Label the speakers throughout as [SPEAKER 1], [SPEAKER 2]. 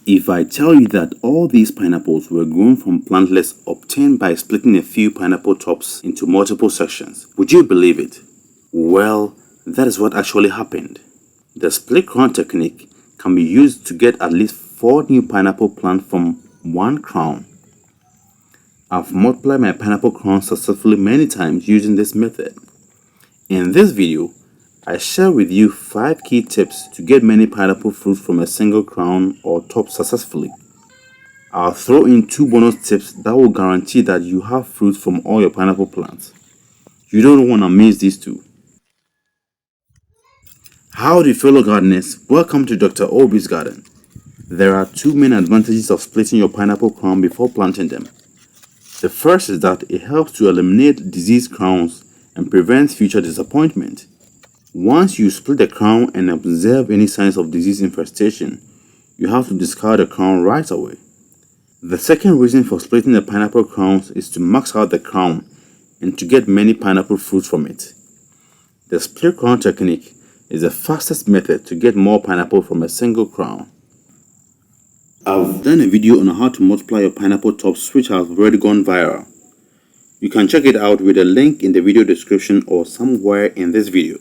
[SPEAKER 1] If I tell you that all these pineapples were grown from plantlets obtained by splitting a few pineapple tops into multiple sections, would you believe it? Well, that is what actually happened. The split crown technique can be used to get at least 4 new pineapple plants from one crown. I've multiplied my pineapple crowns successfully many times using this method. In this video, I share with you 5 key tips to get many pineapple fruits from a single crown or top successfully. I'll throw in 2 bonus tips that will guarantee that you have fruits from all your pineapple plants. You don't want to miss these 2. Howdy fellow gardeners, welcome to Dr. Obi's garden. There are 2 main advantages of splitting your pineapple crown before planting them. The first is that it helps to eliminate diseased crowns and prevents future disappointment. Once you split the crown and observe any signs of disease infestation, you have to discard the crown right away. The second reason for splitting the pineapple crowns is to max out the crown and to get many pineapple fruits from it. The split crown technique is the fastest method to get more pineapple from a single crown. I've done a video on how to multiply your pineapple tops which has already gone viral. You can check it out with a link in the video description or somewhere in this video.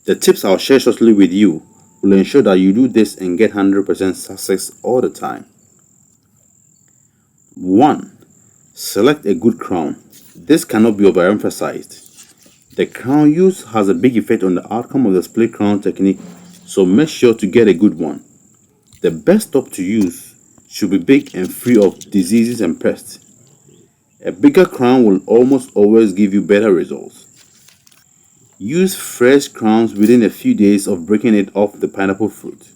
[SPEAKER 1] The tips I'll share shortly with you will ensure that you do this and get 100% success all the time. 1. Select a good crown. This cannot be overemphasized. The crown used has a big effect on the outcome of the split crown technique, so make sure to get a good one. The best top to use should be big and free of diseases and pests. A bigger crown will almost always give you better results. Use fresh crowns within a few days of breaking it off the pineapple fruit.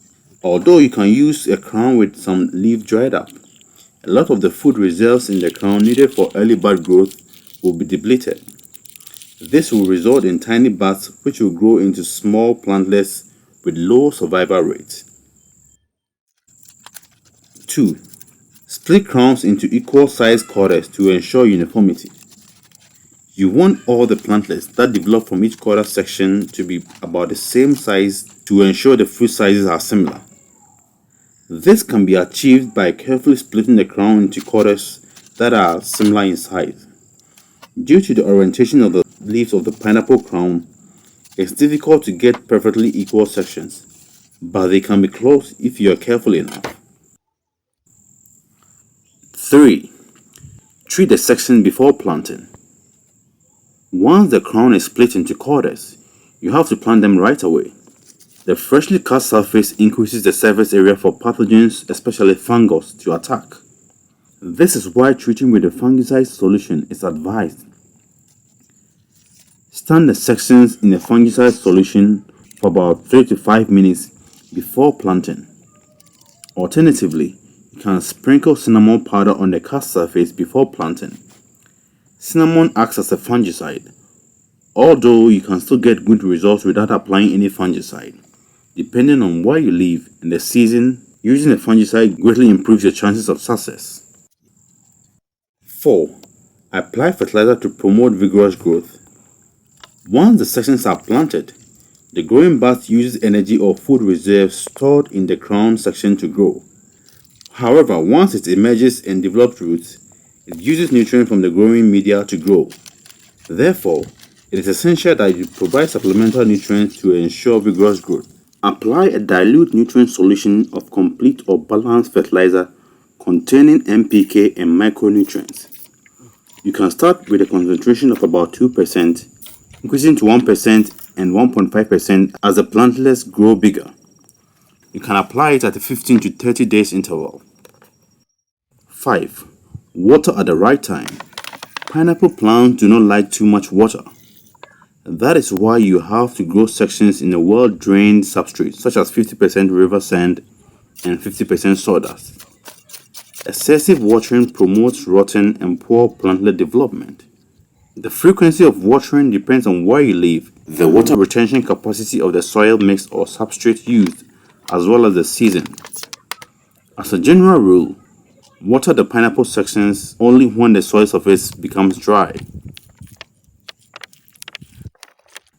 [SPEAKER 1] Although you can use a crown with some leaf dried up, a lot of the food reserves in the crown needed for early bud growth will be depleted. This will result in tiny buds which will grow into small plantlets with low survival rates. 2. Split crowns into equal sized quarters to ensure uniformity. You want all the plantlets that develop from each quarter section to be about the same size to ensure the fruit sizes are similar. This can be achieved by carefully splitting the crown into quarters that are similar in size. Due to the orientation of the leaves of the pineapple crown, it's difficult to get perfectly equal sections, but they can be close if you are careful enough. 3. Treat the section before planting. Once the crown is split into quarters, you have to plant them right away. The freshly cut surface increases the surface area for pathogens, especially fungus, to attack. This is why treating with a fungicide solution is advised. Stand the sections in a fungicide solution for about 3 to 5 minutes before planting. Alternatively, you can sprinkle cinnamon powder on the cut surface before planting. Cinnamon acts as a fungicide, although you can still get good results without applying any fungicide. Depending on where you live and the season, using a fungicide greatly improves your chances of success. 4. Apply fertilizer to promote vigorous growth. Once the sections are planted, the growing buds uses energy or food reserves stored in the crown section to grow. However, once it emerges and develops roots, it uses nutrients from the growing media to grow. Therefore, it is essential that you provide supplemental nutrients to ensure vigorous growth. Apply a dilute nutrient solution of complete or balanced fertilizer containing NPK and micronutrients. You can start with a concentration of about 2%, increasing to 1% and 1.5% as the plantlets grow bigger. You can apply it at a 15 to 30 days interval. 5. Water at the right time. Pineapple plants do not like too much water. That is why you have to grow sections in a well-drained substrate such as 50% river sand and 50% sawdust. Excessive watering promotes rotten and poor plantlet development. The frequency of watering depends on where you live, the water retention capacity of the soil mix or substrate used, as well as the season. As a general rule, water the pineapple sections only when the soil surface becomes dry.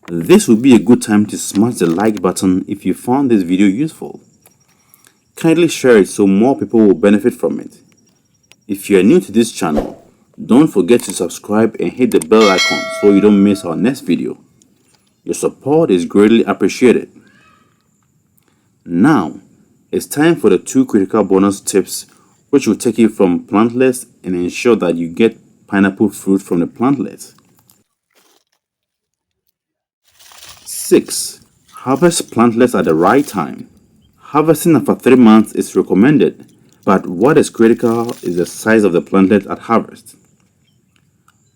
[SPEAKER 1] This would be a good time to smash the like button if you found this video useful. Kindly share it so more people will benefit from it. If you are new to this channel, don't forget to subscribe and hit the bell icon so you don't miss our next video. Your support is greatly appreciated. Now, it's time for the 2 critical bonus tips which will take you from plantlets and ensure that you get pineapple fruit from the plantlets. 6. Harvest plantlets at the right time. Harvesting after 3 months is recommended, but what is critical is the size of the plantlet at harvest.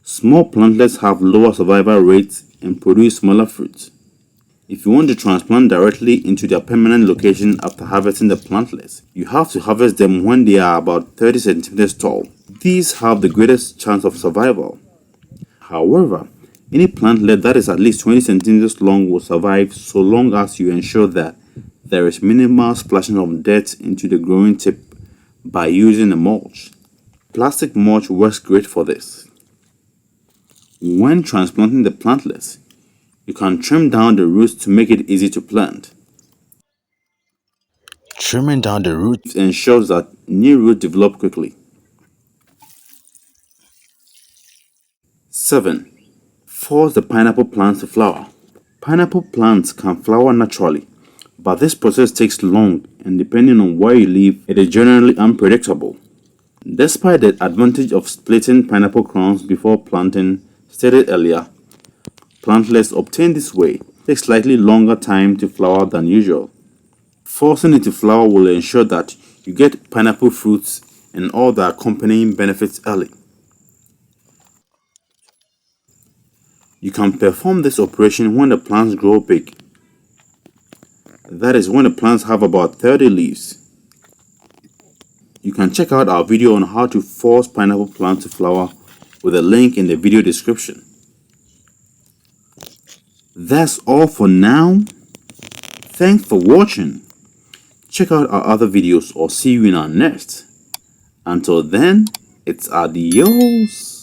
[SPEAKER 1] Small plantlets have lower survival rates and produce smaller fruits. If you want to transplant directly into their permanent location after harvesting the plantlets, you have to harvest them when they are about 30 centimeters tall. These have the greatest chance of survival. However, any plantlet that is at least 20 centimeters long will survive so long as you ensure that there is minimal splashing of dirt into the growing tip by using a mulch. Plastic mulch works great for this. When transplanting the plantlets, you can trim down the roots to make it easy to plant. Trimming down the roots ensures that new roots develop quickly. 7. Force the pineapple plants to flower. Pineapple plants can flower naturally, but this process takes long and depending on where you live, it is generally unpredictable. Despite the advantage of splitting pineapple crowns before planting stated earlier, plantlets obtained this way take slightly longer time to flower than usual. Forcing it to flower will ensure that you get pineapple fruits and all the accompanying benefits early. You can perform this operation when the plants grow big. That is when the plants have about 30 leaves. You can check out our video on how to force pineapple plants to flower with a link in the video description. That's all for now. Thanks for watching. Check out our other videos or see you in our next. Until then, it's adios.